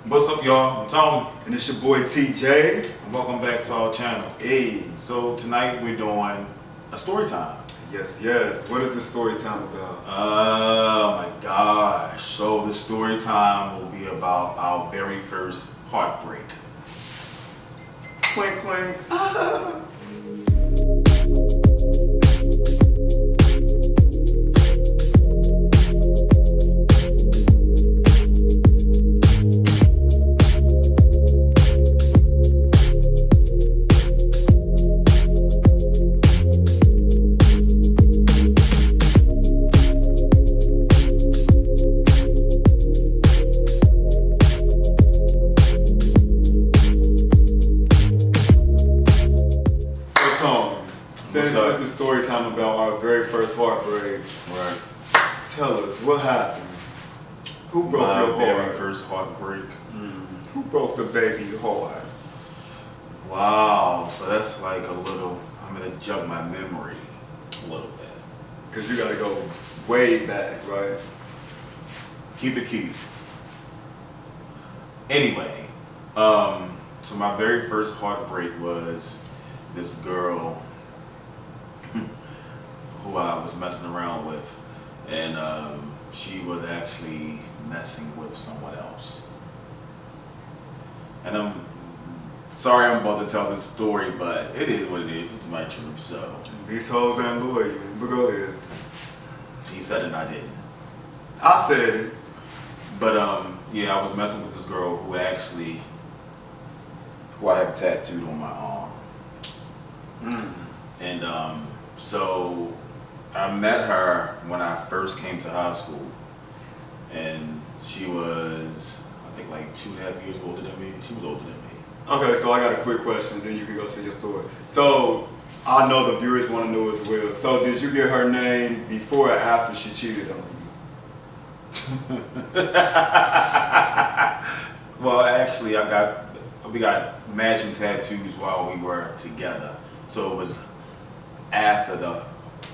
What's up, y'all? I'm Tony. And it's your boy TJ. And welcome back to our channel. Hey. So tonight we're doing a story time. Yes, yes. What is this story time about? Oh my gosh. So the story time will be about our very first heartbreak. Clink, clink. Since this is story time about our very first heartbreak, Right. tell us what happened. Who broke My your very heart? first heartbreak. Who broke the baby heart? Wow. So that's like a little. I'm gonna jog my memory a little bit. Because you got to go way back, right? Keep it cute. Anyway, so my very first heartbreak was this girl who I was messing around with, and she was actually messing with someone else. And I'm sorry I'm about to tell this story, but it is what it is. It's my truth. So These hoes ain't loyal, but go ahead. he said it and I didn't. I said it. But yeah, I was messing with this girl who I have tattooed on my arm. And so I met her when I first came to high school, and she was, I think, like 2.5 years older than me. She was older than me. Okay, so I got a quick question, then you can go see your story. So I know the viewers want to know as well. So did you get her name before or after she cheated on you? Well, actually, we got matching tattoos while we were together. So it was after the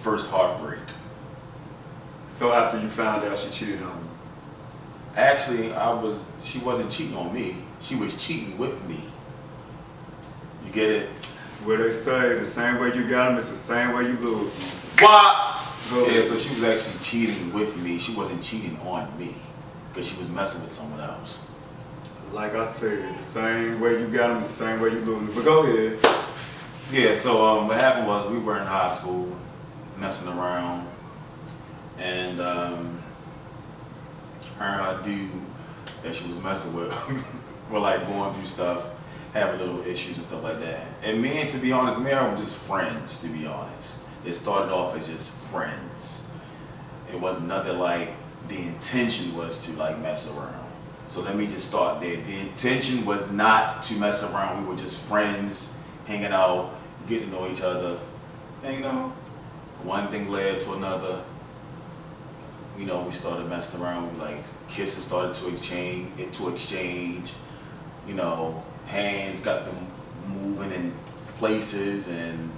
first heartbreak. So after you found out she cheated on you? Actually, she wasn't cheating on me. She was cheating with me. You get it? Where they say the same way you got them, it's the same way you lose them. What? Go Yeah, ahead. so she was actually cheating with me. She wasn't cheating on me because she was messing with someone else. Like I said, the same way you got them, the same way you lose them. But go ahead. Yeah, so what happened was we were in high school messing around, and her and her dude that she was messing with were like going through stuff, having little issues and stuff like that. And to be honest, me and her were just friends, to be honest. It started off as just friends. It wasn't nothing like the intention was to like mess around. So let me just start there. The intention was not to mess around. We were just friends, hanging out, getting to know each other. And one thing led to another. We started messing around. We like kisses started to exchange. Hands got them moving in places, and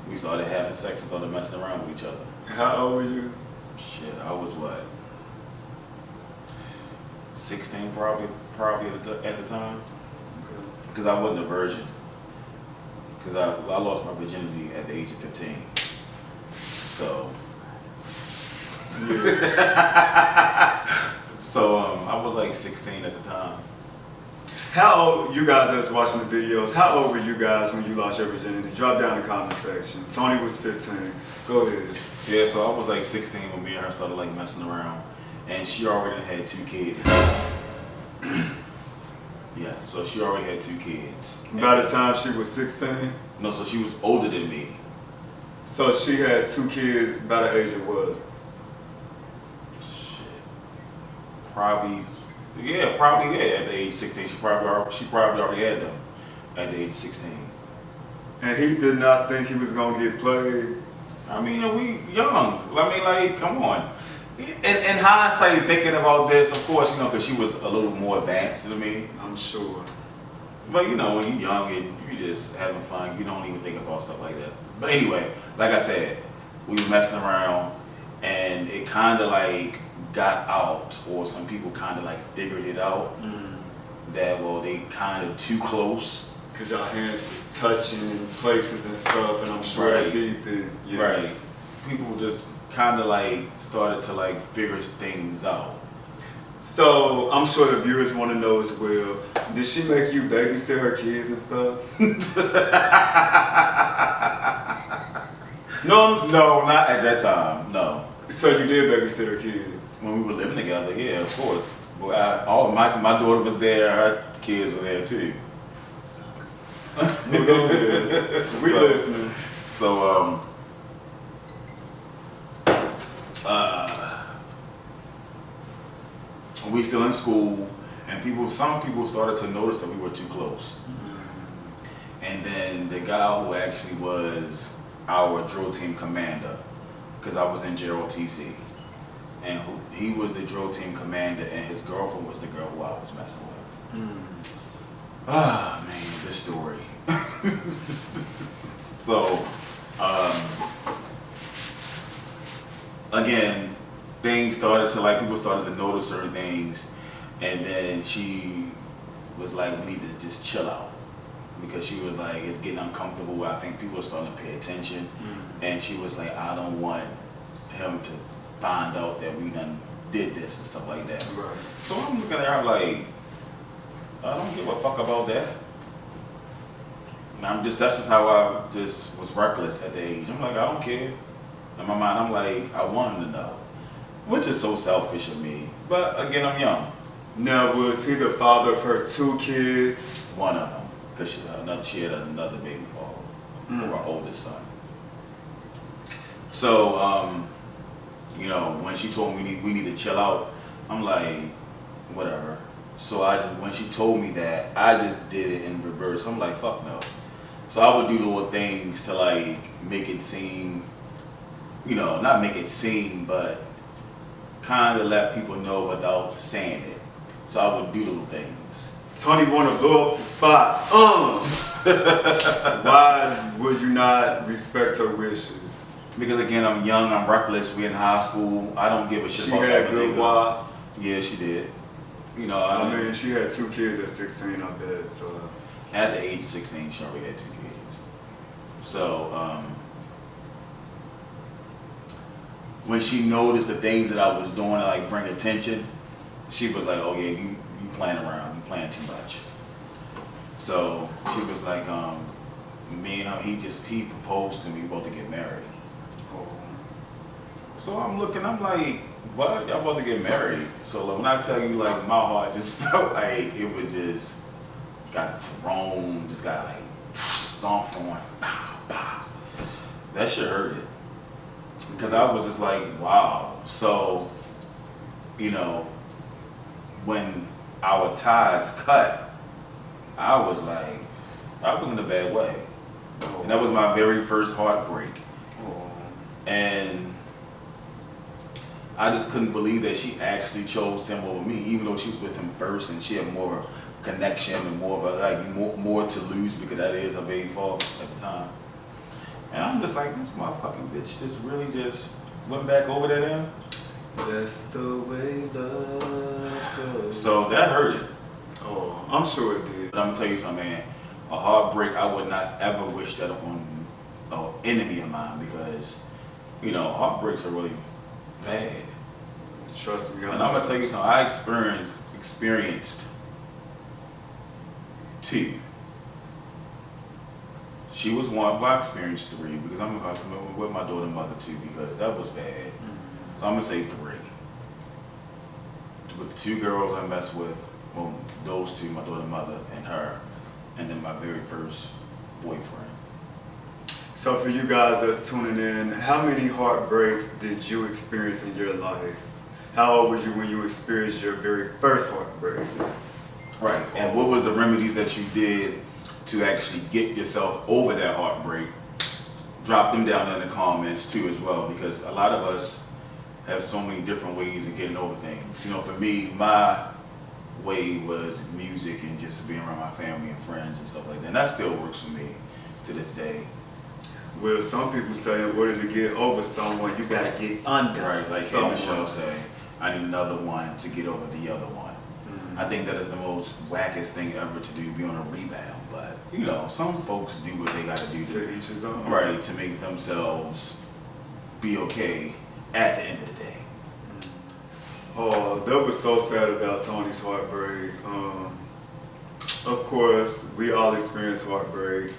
we started having sex and started messing around with each other. How old were you? Shit, I was what? 16 probably at the time. Because I wasn't a virgin. Because I lost my virginity at the age of 15. So. Yeah. So I was like 16 at the time. How old, you guys that's watching the videos, how old were you guys when you lost your virginity? Drop down in the comment section. Tony was 15. Go ahead. Yeah, so I was like 16 when me and her started like messing around. And she already had 2 kids. Yeah, so she already had 2 kids. By the time she was 16? No, so she was older than me. So she had 2 kids by the age of what? Shit. Probably, yeah, at the age of 16. She probably already had them at the age of 16. And he did not think he was going to get played? I mean, we young. I mean, like, come on. In hindsight, thinking about this, of course, because she was a little more advanced than me. I'm sure. But when you're young and you just having fun, you don't even think about stuff like that. But anyway, like I said, we were messing around, and it kind of like got out, or some people kind of like figured it out that, well, they kind of too close. Cause y'all hands was touching in places and stuff, and I'm sure Right. that did. Yeah. Right. People just kind of like started to like figure things out. So I'm sure the viewers want to know as well. Did she make you babysit her kids and stuff? No, No, not at that time. No. So you did babysit her kids? When we were living together, yeah, of course. But my daughter was there. Her kids were there too. Well, go ahead. We listening. So we still in school, and some people started to notice that we were too close. And then the guy who actually was our drill team commander, because I was in JROTC, and he was the drill team commander, and his girlfriend was the girl who I was messing with. Ah, man, this story. So, again, things started to like, people started to notice certain things, and then she was like, we need to just chill out. Because she was like, it's getting uncomfortable. I think people are starting to pay attention. And she was like, I don't want him to find out that we done did this and stuff like that. Right. So I'm looking at her like, I don't give a fuck about that. And that's just how I just was reckless at the age. I'm like, I don't care. In my mind, I'm like, I want him to know. Which is so selfish of me. But again, I'm young. Now, was he the father of her 2 kids? One of them. Because she had another baby for our oldest son. So, you know, when she told me we need to chill out, I'm like, whatever. So when she told me that, I just did it in reverse. I'm like, fuck no. So I would do little things to like make it seem, you know, not make it seem, but kind of let people know without saying it. So I would do little things. Tony want to blow up the spot. Why would you not respect her wishes? Because again, I'm young, I'm reckless, we in high school, I don't give a shit She about had that. good why? Yeah, she did. You know, I mean, she had 2 kids at 16, I bet. So at the age of 16, she already had 2 kids. So, when she noticed the things that I was doing to like bring attention, she was like, oh yeah, you playing around, you playing too much. So she was like, me and him, he proposed to me, we about to get married. So I'm looking, I'm like, what? Y'all about to get married? So like, when I tell you, like, my heart just felt like it was just got thrown, just got like stomped on. Pow, pow. That shit hurted. Because I was just like, wow. So, you know, when our ties cut, I was in a bad way. And that was my very first heartbreak. And I just couldn't believe that she actually chose him over me, even though she was with him first and she had more connection and more of a, more to lose because that is her baby father at the time. And I'm just like, this motherfucking bitch just really just went back over there then. That's the way love goes. So that hurted. Oh, I'm sure it did. But I'm gonna tell you something, man. A heartbreak, I would not ever wish that on an enemy of mine because, you know, heartbreaks are really bad. Trust me. And I'm gonna tell you something. I experienced 2. She was 1, but I experienced 3 because I'm with my daughter and mother too because that was bad. So I'm gonna say 3. With the 2 girls I messed with, well, those 2, my daughter and mother and her, and then my very first boyfriend. So for you guys that's tuning in, how many heartbreaks did you experience in your life? How old were you when you experienced your very first heartbreak? Right. And what was the remedies that you did to actually get yourself over that heartbreak? Drop them down in the comments too as well, because a lot of us have so many different ways of getting over things. You know, for me, my way was music and just being around my family and friends and stuff like that. And that still works for me to this day. Well, some people say in order to get over someone, you gotta get under. Right, like someone. Michelle say, I need another one to get over the other one. I think that is the most wackest thing ever to do, be on a rebound. But, you know, some folks do what they got to do To each his own. right, to make themselves be okay at the end of the day. Oh, that was so sad about Tony's heartbreak. Of course, we all experience heartbreak.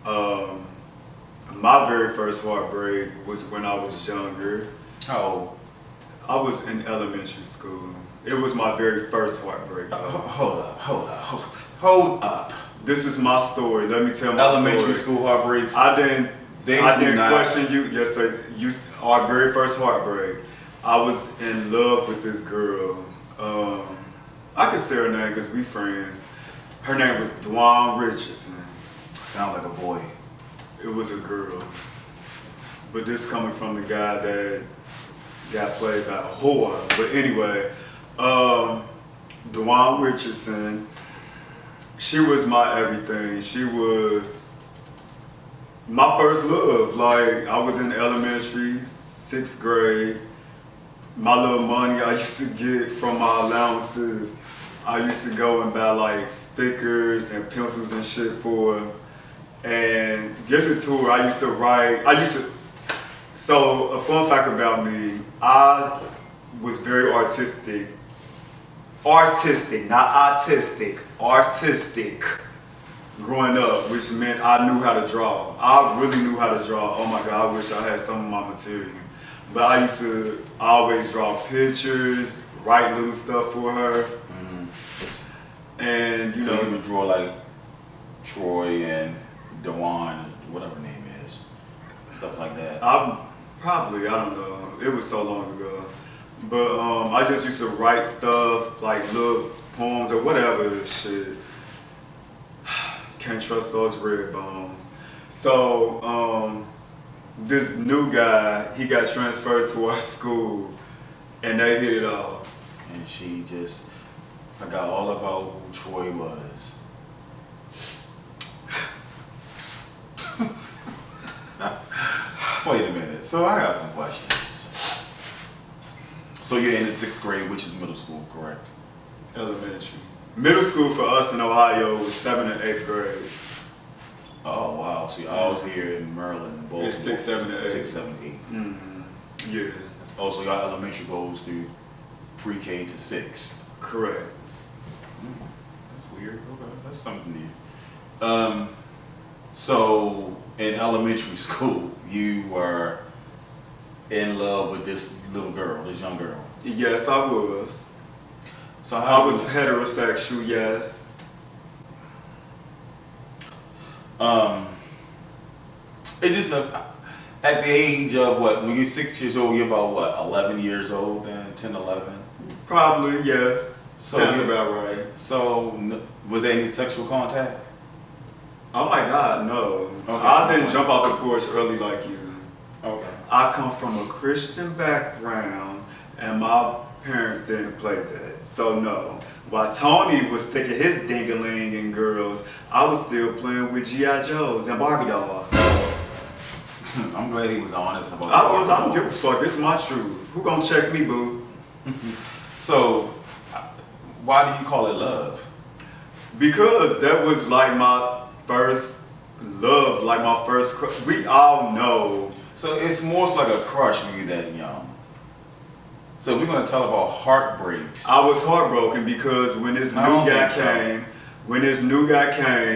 My very first heartbreak was when I was younger. Oh, I was in elementary school. It was my very first heartbreak. hold up. This is my story. Let me tell my Elementary story. school heartbreaks. I didn't They I do didn't not- question you. Yes, sir. Our very first heartbreak. I was in love with this girl. I can say her name because we friends. Her name was Dwan Richardson. Sounds like a boy. It was a girl. But this coming from the guy that got played by a whore. But anyway, Dwan Richardson, she was my everything. She was my first love. Like, I was in elementary, 6th grade. My little money I used to get from my allowances, I used to go and buy like stickers and pencils and shit for her and give it to her. I used to write, so a fun fact about me, I was very artistic, not artistic growing up, which meant I knew how to draw. I really knew how to draw. Oh my God, I wish I had some of my material. But I used to always draw pictures, write little stuff for her. And you So know, you would draw like Troy and Dewan, whatever her name is, stuff like that. I don't know. It was so long ago. But I just used to write stuff, like little poems or whatever shit. Can't trust those red bones. So, this new guy, he got transferred to our school and they hit it off. And she just forgot all about who Troy was. Wait a minute. So I got some questions. So you're in the 6th grade, which is middle school, correct? Elementary. Middle school for us in Ohio was 7th and 8th grade. Oh wow. So I was here in Maryland, both It's 6, 7, and 8. 6, 7, 8. Yeah. Oh, so y'all elementary goes through pre-K to 6. Correct. That's weird. Okay, that's something new. So in elementary school, you were in love with this little girl, this young girl. Yes, I was. So I was heterosexual, yes. It just at the age of what? When you're 6 years old, you're about what? 11 years old, then 10, 11. Probably, yes. So Sounds you- about right. So was there any sexual contact? Oh my God, no. Okay. I didn't jump off the porch early like you. Okay. I come from a Christian background and my parents didn't play that. So no. While Tony was sticking his dingaling in girls, I was still playing with G.I. Joes and Barbie dolls. I'm glad he was honest about I don't give a fuck. It's my truth. Who gonna check me, boo? So, why do you call it love? Because that was like my first love, like my first crush. We all know. So it's more so like a crush when you're that young. So we're gonna tell about heartbreaks. I was heartbroken because when this I don't new guy think so. came, when this new guy came,